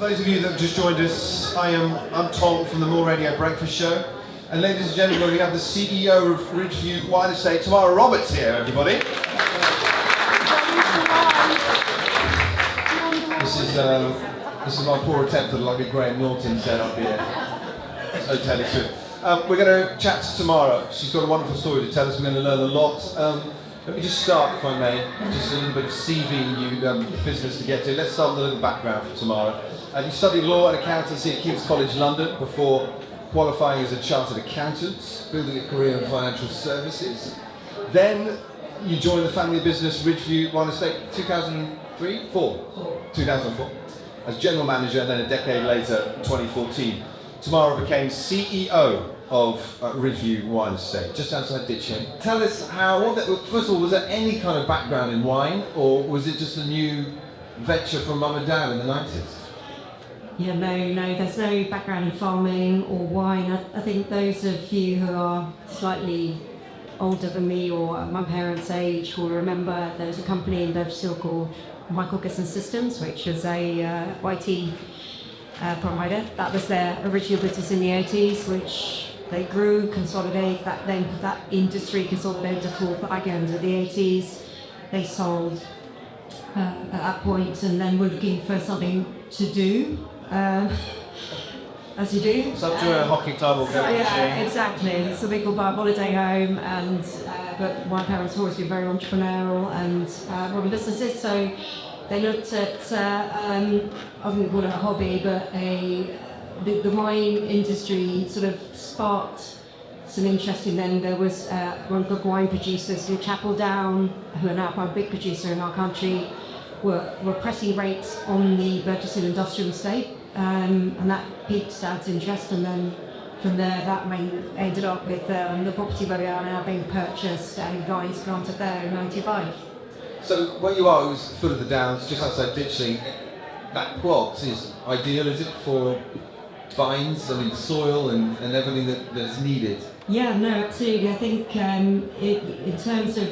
For those of you that have just joined us, I'm Tom from the More Radio Breakfast Show. And ladies and gentlemen, we have the CEO of Ridgeview Wine Estate, Tamara Roberts here, everybody. This is my poor attempt at like a Graham Norton setup here. So Taylor Swift. We're going to chat to Tamara. She's got a wonderful story to tell us. We're going to learn a lot. Let me just start, if I may, just a little bit of CV business to get to. Let's start with a little background for Tamara. You studied law and accountancy at King's College London before qualifying as a chartered accountant, building a career in financial services. Then you joined the family business Ridgeview Wine Estate 2004, as general manager, and then a decade later, 2014. Tamara became CEO of Ridgeview Wine Estate, just outside Ditchling. Tell us first of all, was there any kind of background in wine, or was it just a new venture from mum and dad in the 90s? Yeah, no, there's no background in farming or wine. I think those of you who are slightly older than me or my parents' age will remember there was a company in Ridgeview called Michael Gibson Systems, which was a IT provider. That was their original business in the 80s, which they grew, consolidated. That industry consolidated to back end of the 80s. They sold at that point, and then were looking for something to do. As you do. It's up to a hockey club or go. Yeah, exactly. So we go buy a holiday home, and but my parents have always been very entrepreneurial and running businesses, so they looked at I wouldn't call it a hobby, but the wine industry sort of sparked some interest in them. There was one of the wine producers in Chapel Down, who are now quite a big producer in our country, were pressing rates on the Burgess Industrial Estate, and that piqued Dad's interest, and then from there that ended up with the property where we are now being purchased and vines planted there in 95. So where you are, it was foot of the Downs, just outside Ditchling. That plot is ideal, is it, for vines, soil and everything that's needed? Yeah, no, absolutely. I think in terms of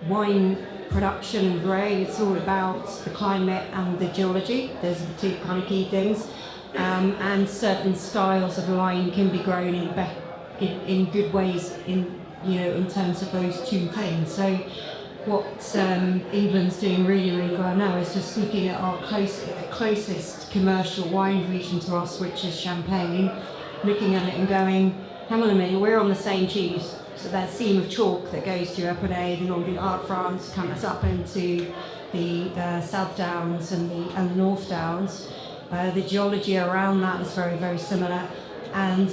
wine production and growing, it's all about the climate and the geology. There's the two kind of key things, and certain styles of wine can be grown in good ways in terms of those two things. So what England's doing really, really well now is just looking at our closest commercial wine region to us, which is Champagne, looking at it and going, hang on a minute, we're on the same cheese. So that seam of chalk that goes through Epernay, the Northern Art France, comes up into the South Downs and the North Downs. The geology around that is very, very similar, and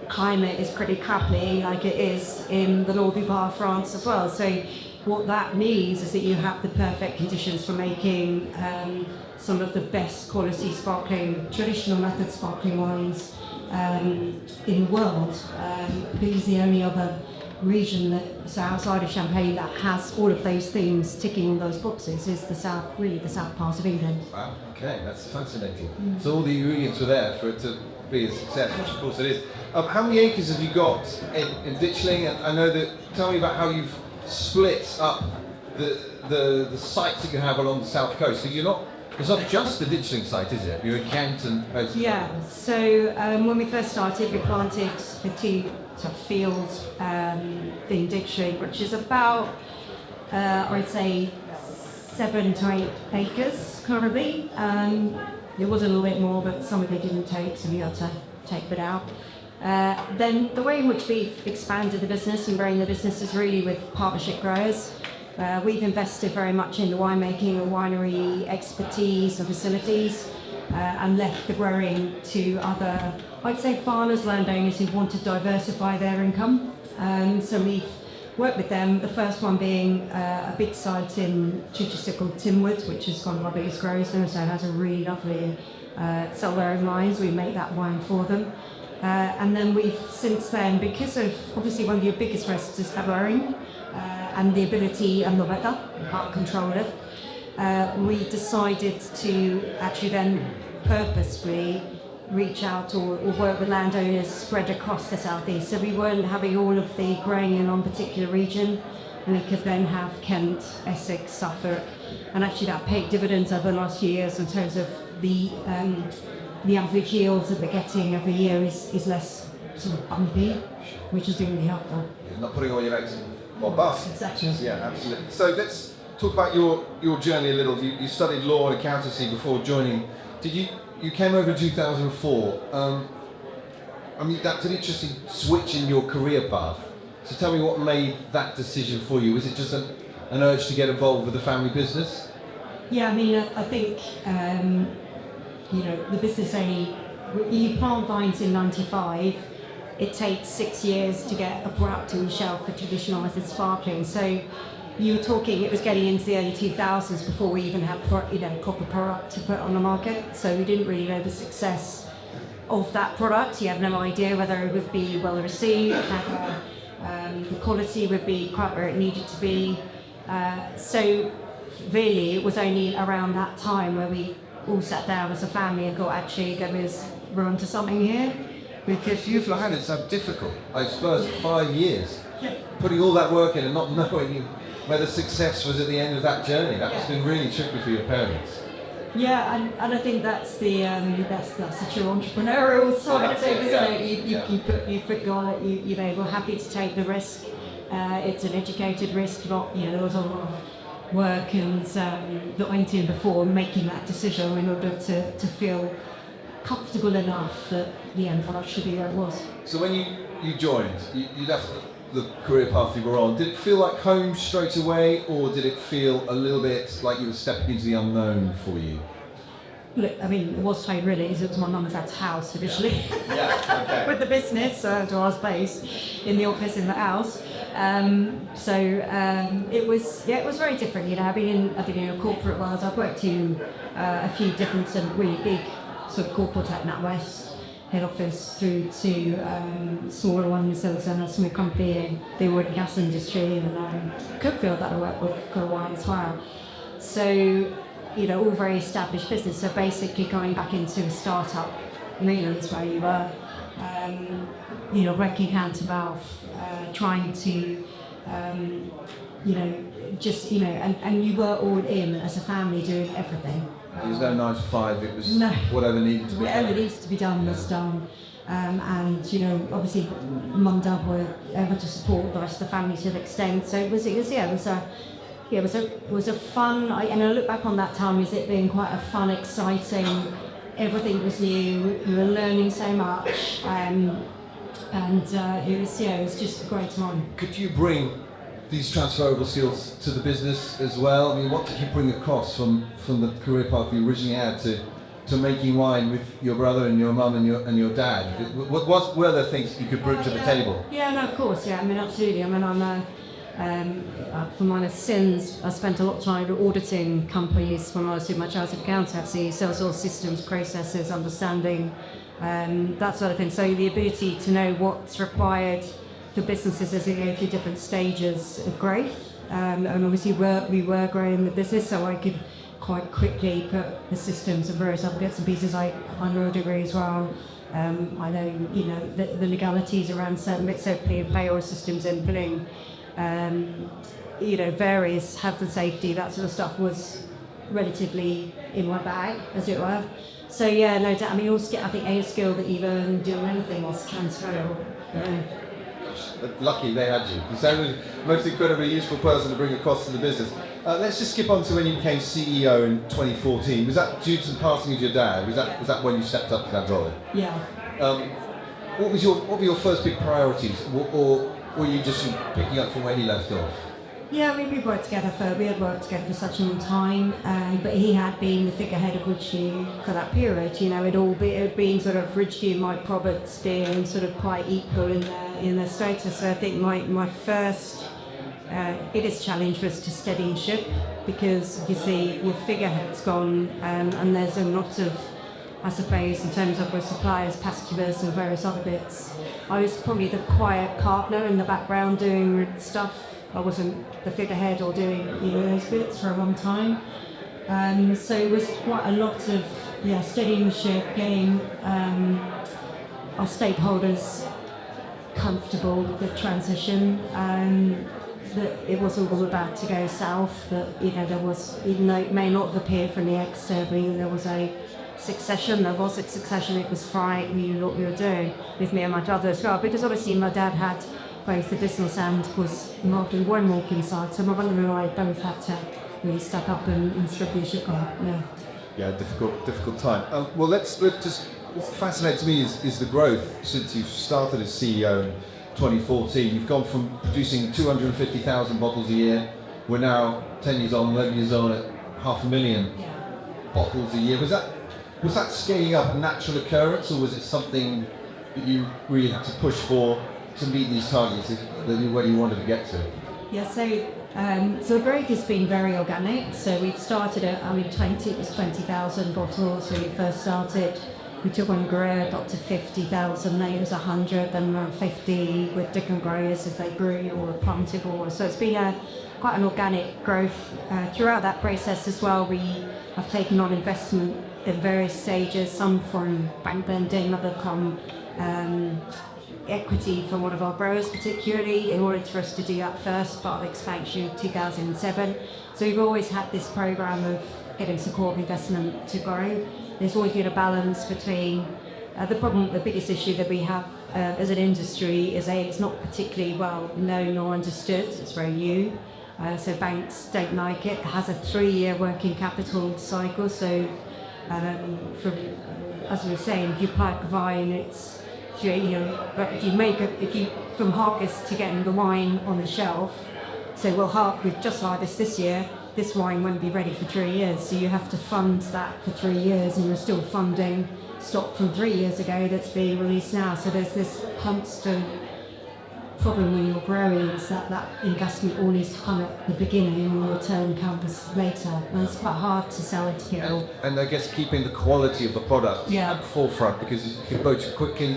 climate is pretty crappy, like it is in the Northern part of France as well. So what that means is that you have the perfect conditions for making some of the best quality sparkling, traditional method sparkling wines in the world. Because the only other region that's outside of Champagne that has all of those things ticking on those boxes is the south part of England. Wow, okay, that's fascinating. So all the ingredients were there for it to be a success, which of course it is. How many acres have you got in Ditchling? And I know that, tell me about how you've split up the sites that you have along the south coast. So it's not just the Ditchling site, is it? You're in Kent and Post. Yeah, so when we first started, we planted the two fields in Ditchling, which is about, I'd say, 7 to 8 acres currently. There was a little bit more, but some of it didn't take, so we had to take it out. Then the way in which we've expanded the business and grown the business is really with partnership growers. We've invested very much in the winemaking and winery expertise and facilities, and left the growing to other, I'd say, farmers, landowners who want to diversify their income. So we've worked with them, the first one being a big site in Chichester called Timwood, which is one of our biggest growers now, so it has a really lovely sell their own wines. We make that wine for them. And then we've since then, because of obviously one of your biggest risks is growing and the ability and the weather, you can't control it, we decided to actually then purposefully reach out or work with landowners spread across the southeast. So we weren't having all of the growing in one particular region. We could then have Kent, Essex, Suffolk, and actually that paid dividends over the last few years in terms of the the average yields that we're getting every year is less sort of bumpy, which is really helpful. You're not putting all your eggs in one basket. Exactly. Yeah, absolutely. So let's talk about your journey a little. You studied law and accountancy before joining. You came over in 2004. I mean, that's an interesting switch in your career path. So tell me what made that decision for you. Was it just an urge to get involved with the family business? Yeah, I mean, I think, the business only, you plant vines in 95, it takes 6 years to get a product on the shelf for traditional method sparkling. So you were talking, it was getting into the early 2000s before we even had proper product to put on the market. So we didn't really know the success of that product. You had no idea whether it would be well received, whether the quality would be quite where it needed to be. So really, it was only around that time where we all sat down as a family and thought, actually, we're onto something here. Because you found it so difficult, those first 5 years, putting all that work in and not knowing whether success was at the end of that journey. That's been really tricky for your parents. Yeah, and I think that's the true entrepreneurial side of it, isn't it? You forgot, we're happy to take the risk. It's an educated risk, not, there was a lot of work and that went in before making that decision in order to feel comfortable enough that the end product should be where it was. So when you joined, you left the career path you were on, did it feel like home straight away, or did it feel a little bit like you were stepping into the unknown for you? Look, I mean, it was home really, it was my mum and dad's house initially. Okay. With the business, so I was based in the office in the house. It was very different. I've been in a corporate world. I've worked in a few different really big sort of corporate at NatWest head office through to smaller ones, so a small company in the oil and gas industry, and Cookfield that I worked with for a while as well. So, all very established business. So basically going back into a startup, that's where you were, working hand to mouth, trying to, and you were all in as a family doing everything. There was no 9 to 5, it was no. whatever needed to be done. Whatever needs to be done was done. Obviously mum and dad were able to support the rest of the family to an extent. So it was a fun, and I look back on that time as it being quite a fun, exciting, everything was new, we were learning so much, it was just a great time. Could you bring these transferable skills to the business as well? I mean, what did you bring across from the career path you originally had to making wine with your brother and your mum and your dad? What were there things you could bring to the table? Yeah, no, of course, yeah. I mean, absolutely. I mean, for minor sins, I spent a lot of time auditing companies when I was doing my chartered accountancy, sales all systems, processes, understanding, that sort of thing. So the ability to know what's required for businesses as they go through different stages of growth. And obviously we were growing the business, so I could quite quickly put the systems and various other bits and pieces. I law degree as well. I know, the legalities around certain bits, so payroll systems and putting, various health and safety, that sort of stuff was relatively in my bag, as it were. So yeah, no doubt. I mean, I think a skill that you learn doing anything was transferable. Lucky they had you. You sounded the most incredibly useful person to bring across to the business. Let's just skip on to when you became CEO in 2014. Was that due to the passing of your dad? Was that when you stepped up to that role? Yeah. What were your first big priorities, or were you just picking up from where he left off? Yeah, I mean, we had worked together for such a long time, but he had been the figurehead of Ridgeview for that period. It had been sort of Ridgeview, Mike Roberts being sort of quite equal in their status. So I think my first biggest challenge was to steady ship, because you see your figurehead's gone, and there's a lot of, I suppose, in terms of with suppliers, passengers and various other bits. I was probably the quiet partner in the background doing stuff. I wasn't the figurehead or doing those bits for a long time. So it was quite a lot of steadying the ship, getting our stakeholders comfortable with the transition, that it wasn't all about to go south, that there was, even though it may not have appeared from the external, there was a succession, there was a succession, it was fine, we knew what we were doing with me and my brother as well, because obviously my dad had both the business and was involved in winemaking side, so my brother and I both had to really step up and establish it. Yeah, difficult time. Well, let's just, what's fascinating to me is the growth since you've started as CEO in 2014. You've gone from producing 250,000 bottles a year, we're now 10 years on, 11 years on at 500,000 bottles a year. Was that scaling up a natural occurrence, or was it something that you really had to push for to meet these targets where you wanted to get to? Yeah, so the growth has been very organic. So we started at, it was 20,000 bottles when we first started. We took on growth up to 50,000, then it was 100, then around 50 with different growers as they grew or planted more. So it's been quite an organic growth. Throughout that process as well, we have taken on investment in various stages, some from bank lending, other from equity from one of our growers particularly, in order for us to do that first part of expansion in 2007. So we've always had this programme of getting support investment to grow. There's always been a balance between the biggest issue that we have as an industry is it's not particularly well known or understood, it's very new. So banks don't like it. It has a 3-year working capital cycle, so as we were saying, if you plant vine, it's if you from harvest to getting the wine on the shelf, so we've just harvested this year, this wine won't be ready for 3 years, so you have to fund that for 3 years, and you're still funding stock from 3 years ago that's being released now. So there's this constant problem when you're growing, is that investment all needs to come at the beginning and the return comes later, and it's quite hard to sell it here. And I guess keeping the quality of the product at the forefront, because you can both quickly.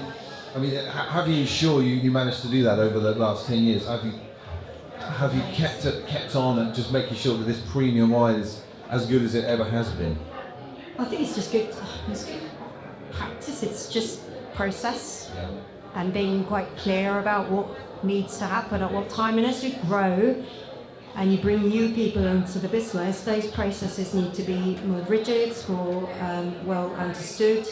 How do you ensure you managed to do that over the last 10 years? Have you kept on and just making sure that this premium wine is as good as it ever has been? I think it's just good practice, it's just process and being quite clear about what needs to happen at what time. And as you grow and you bring new people into the business, those processes need to be more rigid, more well understood.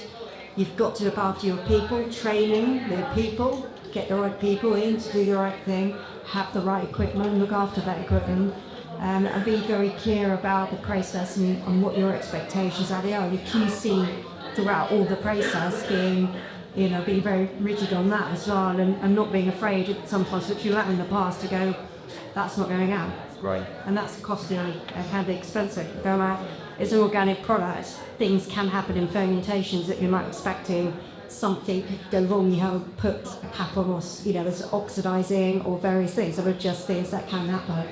You've got to look after your people, training their people, get the right people in to do the right thing, have the right equipment, look after that equipment, and be very clear about the process and what your expectations are. The QC throughout all the process being very rigid on that as well, and not being afraid sometimes, if you've had in the past, to go, that's not going out. Right. And that's costly and can be expensive. It's an organic product. Things can happen in fermentations that you're not expecting. Something could go wrong. You haven't put a cap on, or there's oxidizing or various things. There are just things that can happen,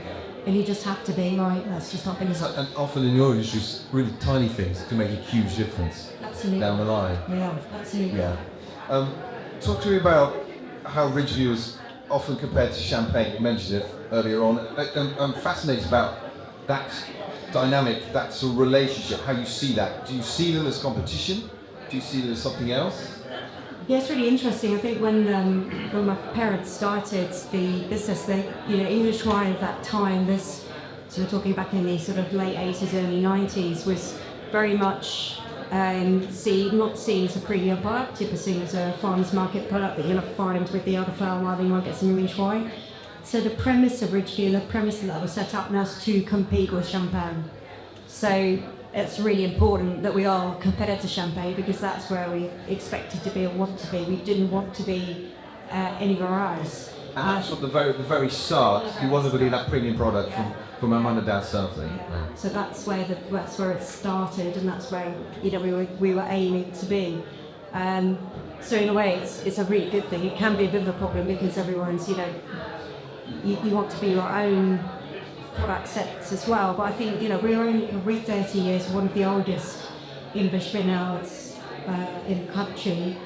and you just have to be right. That's just not going to. And often in your industry, really tiny things can make a huge difference. Absolutely. Down the line. Yeah, absolutely. Yeah. Talk to me about how Ridgeview is often compared to champagne. You mentioned it earlier on. I'm fascinated about that dynamic, that sort of relationship, how you see that. Do you see them as competition? Do you see them as something else? Yeah, it's really interesting. I think when my parents started the business, English wine at that time, so we're talking back in the sort of late 80s, early 90s, was very much not seen as a premium product, typically seen as a farmer's market product that you'll find with the other farm while you might get some English wine. So the premise of Ridgeview, the premise that was set up now is to compete with champagne. So it's really important that we are compared to champagne, because that's where we expected to be or want to be. We didn't want to be anywhere else. And that's from the very start. You wanted to be that premium product from my mum and dad's something. Yeah. So that's where it started, and that's where we were aiming to be. So in a way, it's a really good thing. It can be a bit of a problem because everyone's you want to be your own product sets as well. But I think we're 30 years, one of the oldest English vineyards in the country.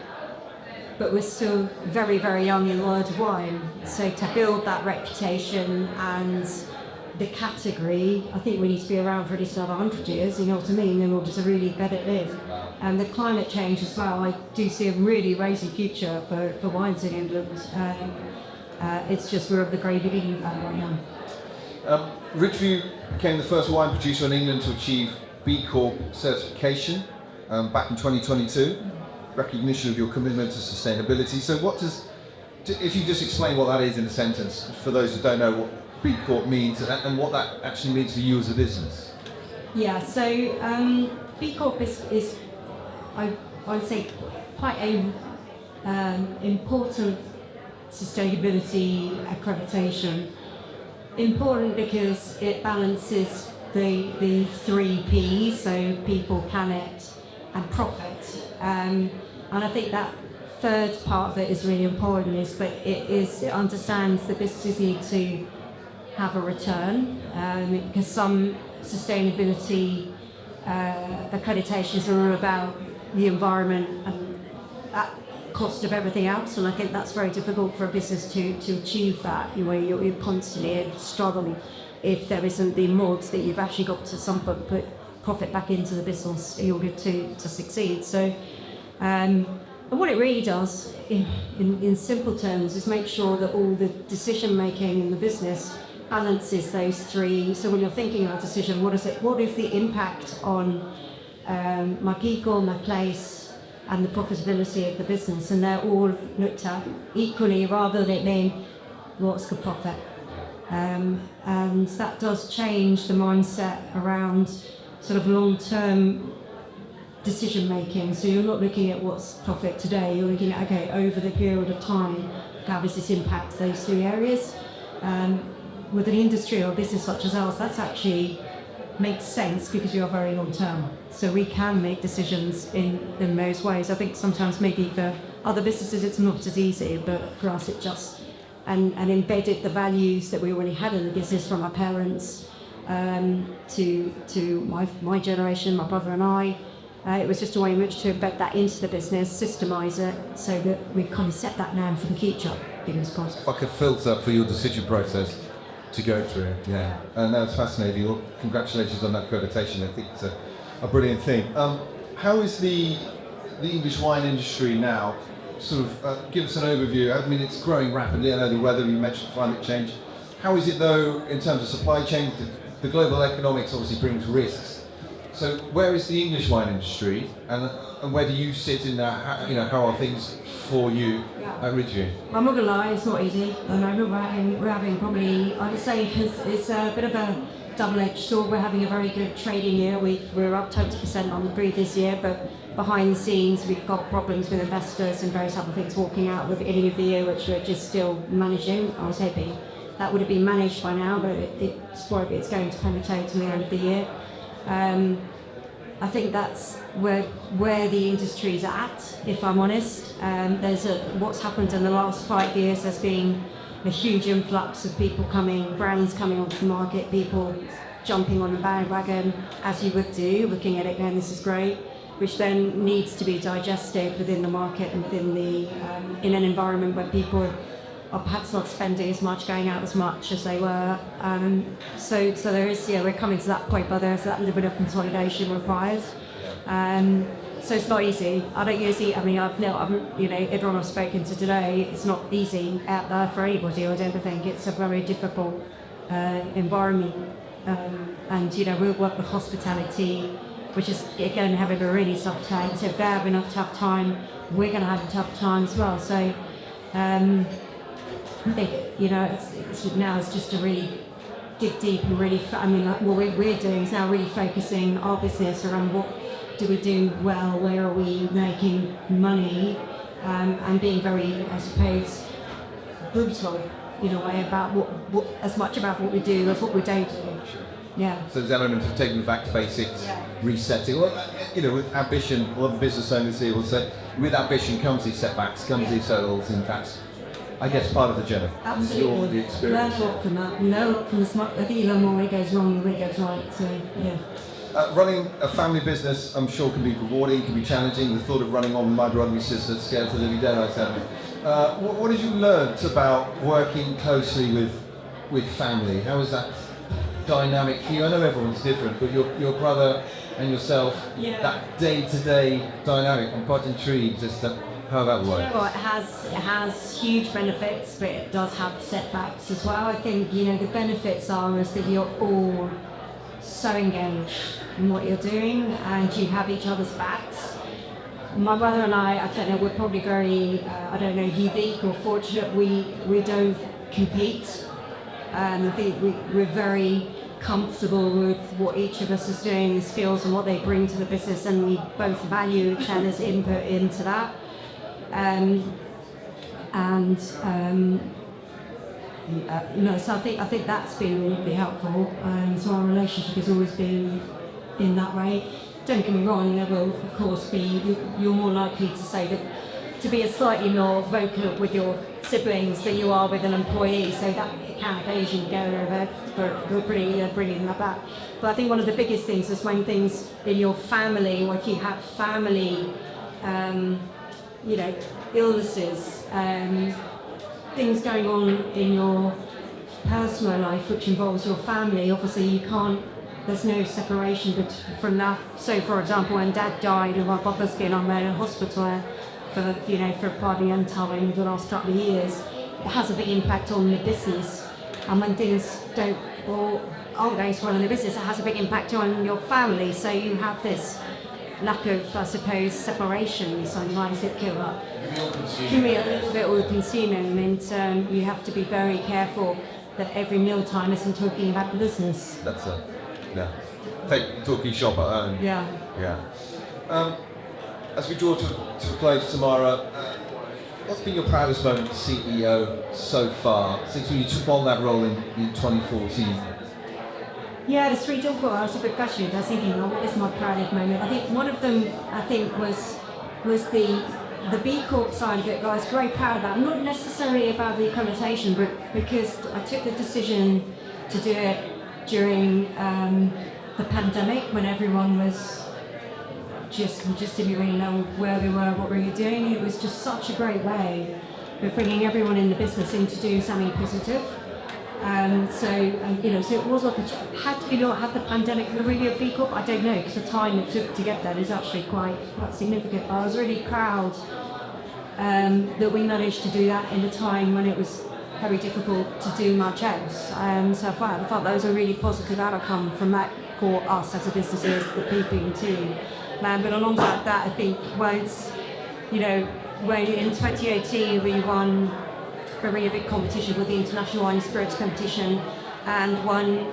But we're still very, very young in the world of wine. So to build that reputation and the category, I think we need to be around for at least another 100 years, you know what I mean, in order to really let it live. And the climate change as well, I do see a really rosy future for wines in England. It's just we're at the very beginning of that right now. Ridgeview became the first wine producer in England to achieve B Corp certification back in 2022. Recognition of your commitment to sustainability. So if you just explain what that is in a sentence, for those who don't know what B Corp means and what that actually means for you as a business. Yeah, so B Corp is I would say, quite a important sustainability accreditation. Important because it balances the three P's, so people, planet, and profit. And I think that third part of it is really important, it understands that businesses need to have a return, because some sustainability accreditations are all about the environment and at cost of everything else, and I think that's very difficult for a business to achieve that. You're constantly struggling if there isn't the mods that you've actually got to some point put profit back into the business in order to succeed. So and what it really does in simple terms is make sure that all the decision making in the business balances those three. So when you're thinking about a decision, what is the impact on my people, my place, and the profitability of the business, and they're all looked at equally rather than being what's the profit. And that does change the mindset around sort of long-term decision making. So you're not looking at what's profit today, you're looking at, okay, over the period of time, how does this impact those three areas? With an industry or a business such as ours, that's actually makes sense because you are very long term. So we can make decisions in those ways. I think sometimes maybe for other businesses it's not as easy, but for us it just and embedded the values that we already had in the business from our parents to my generation, my brother and I. It was just a way in which to embed that into the business, systemise it, so that we kind of set that now from the future as possible. Like a filter for your decision process to go through, yeah. And that's fascinating. Well, congratulations on that accreditation. I think it's a brilliant thing. How is the English wine industry now? Sort of give us an overview. I mean, it's growing rapidly. I know the weather, you mentioned climate change. How is it though in terms of supply chain? The global economics obviously brings risks. So where is the English wine industry, and where do you sit in that? How are things for you at Ridgeview? I'm not gonna lie, it's not easy. I know we're having probably, I would say it's a bit of a double-edged sword. We're having a very good trading year. We're up 20% on the previous year, but behind the scenes we've got problems with investors and various other things walking out with the beginning of the year, which we're just still managing. I was hoping that would have been managed by now, but it's going to penetrate to the end of the year. I think that's where the industry's at, if I'm honest. What's happened in the last 5 years, there's been a huge influx of people brands coming onto the market, people jumping on the bandwagon, as you would do, looking at it going, this is great, which then needs to be digested within the market and in an environment where people are perhaps not spending as much, going out as much as they were. So there is, we're coming to that point, but there's that little bit of consolidation required. So it's not easy. Everyone I've spoken to today, it's not easy out there for anybody. I don't think it's a very difficult environment. We work with hospitality, which is again having a really tough time. So if they're having a tough time, we're going to have a tough time as well. So. I think it's just to really dig deep and really. What we're doing is now really focusing our business around what do we do well, where are we making money, and being very, I suppose, brutal in a way about what as much about what we do as what we don't do. Yeah. So there's elements of taking back basics, resetting. Well, with ambition, a lot of business owners here will say, with ambition comes these setbacks, comes these hurdles, and that's, I guess, part of the journey. Absolutely. The experience. Learn a lot from that. Know from the smart. I think you learn more when it goes wrong than when it goes right. So yeah. Running a family business, I'm sure, can be rewarding, can be challenging. The thought of running on my brother and sister scares the living daylights out of me. What have you learnt about working closely with family? How is that dynamic for you? I know everyone's different, but your brother and yourself, that day-to-day dynamic, I'm quite intrigued as to How that You work? know what, it has huge benefits, but it does have setbacks as well. I think, you know, the benefits are is that you're all so engaged in what you're doing and you have each other's backs. My brother and I don't know, we're probably very, unique or fortunate. We don't compete. I think we're very comfortable with what each of us is doing, the skills and what they bring to the business, and we both value each other's input into that. So I think that's been really helpful. So our relationship has always been in that way. Don't get me wrong, there will of course be, you're more likely to say that, to be a slightly more vocal with your siblings than you are with an employee, so that it can occasionally go over, but we're bringing that back. But I think one of the biggest things is when things in your family, or if you have family, illnesses, things going on in your personal life which involves your family, obviously you can't, there's no separation from that. So for example, when Dad died of our brother's skin, I'm in a hospital for probably time the last couple of years. It has a big impact on the business, and when things aren't going so well in the business, it has a big impact on your family. So you have this lack of, I suppose, separation. Sometimes it can be a little bit all-consuming, and you have to be very careful that every mealtime isn't talking about the business. That's it. Yeah. Talking shop at home. Yeah. Yeah. As we draw to a close, Tamara, what's been your proudest moment as CEO so far, since you took on that role in 2014? Yeah, it's really difficult. That's a good question. I was thinking, what is my proudest moment? I think one of them, was the B Corp side of it. I was very proud of that. Not necessarily about the accreditation, but because I took the decision to do it during the pandemic, when everyone was just didn't really know where they were, what we were doing. It was just such a great way of bringing everyone in the business in to do something positive. So it was had the pandemic really a B Corp? I don't know, because the time it took to get there is actually quite significant. But I was really proud that we managed to do that in a time when it was very difficult to do much else. So I thought that was a really positive outcome from that for us as a business, the people and team. But alongside that, I think when in 2018 we won a really big competition with the International Wine Spirits Competition and won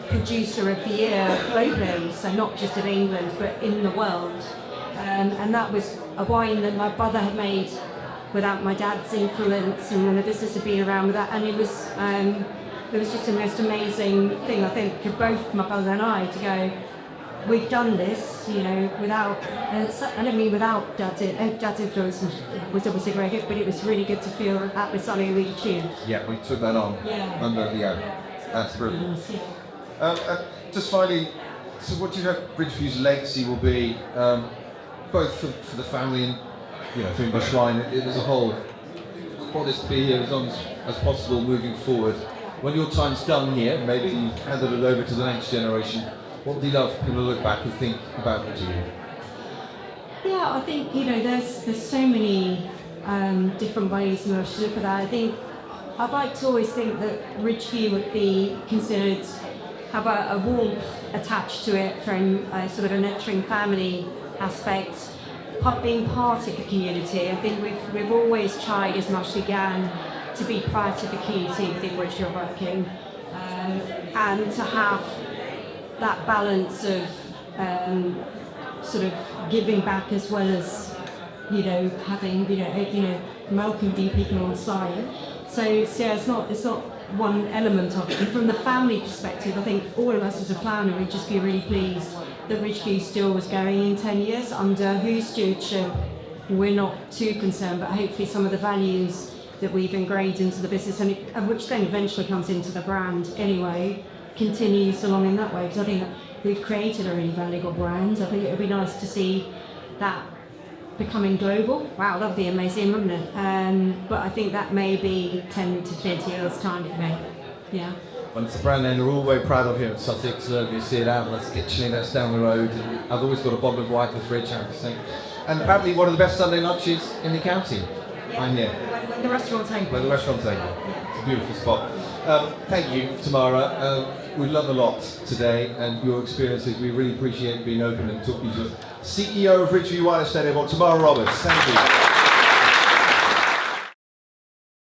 Producer of the Year globally, so not just in England but in the world. And that was a wine that my brother had made without my dad's influence, and the business had been around with that, and it was just the most amazing thing, I think, for both my brother and I to go, we've done this, without, I don't mean without Dad's influence was obviously a great gift, but it was really good to feel that was something we achieved. Yeah, we took that on. Yeah. That's brilliant. Just finally, so what do you hope Ridgeview's legacy will be, both for the family and for English wine as a whole? We want this to be here as long as possible moving forward. When your time's done here, maybe you've handed it over to the next generation, what would you love people to look back and think about Ridgeview? Yeah, I think there's so many different ways in which to look at that. I think I'd like to always think that Ridgeview would be considered have a warmth attached to it from sort of a nurturing family aspect, being part of the community. I think we've always tried as much as we can to be part of the community within which you're working, and to have that balance of sort of giving back as well as having welcoming people on site. So it's not one element of it. And from the family perspective, I think all of us as a family would just be really pleased that Ridgeview still was going in 10 years under whose stewardship we're not too concerned, but hopefully some of the values that we've ingrained into the business and which then eventually comes into the brand anyway, continues along in that way, because I think that we've created a really valuable brand. I think it would be nice to see that becoming global. Wow, that would be amazing, wouldn't it? But I think that may be 10 to 20 years time for me. Yeah. Well, it's a brand name we're all very proud of here at Sussex. You see it out, let's get chilling, that's down the road. I've always got a bottle of white in the fridge, I think. And apparently one of the best Sunday lunches in the county, I hear. When the restaurant table. Where the restaurant table. It's a beautiful spot. Thank you, Tamara. We've learned a lot today, and your experiences. We really appreciate being open and talking to us. CEO of Ridgeview Wine Estate, Tamara Roberts. Thank you.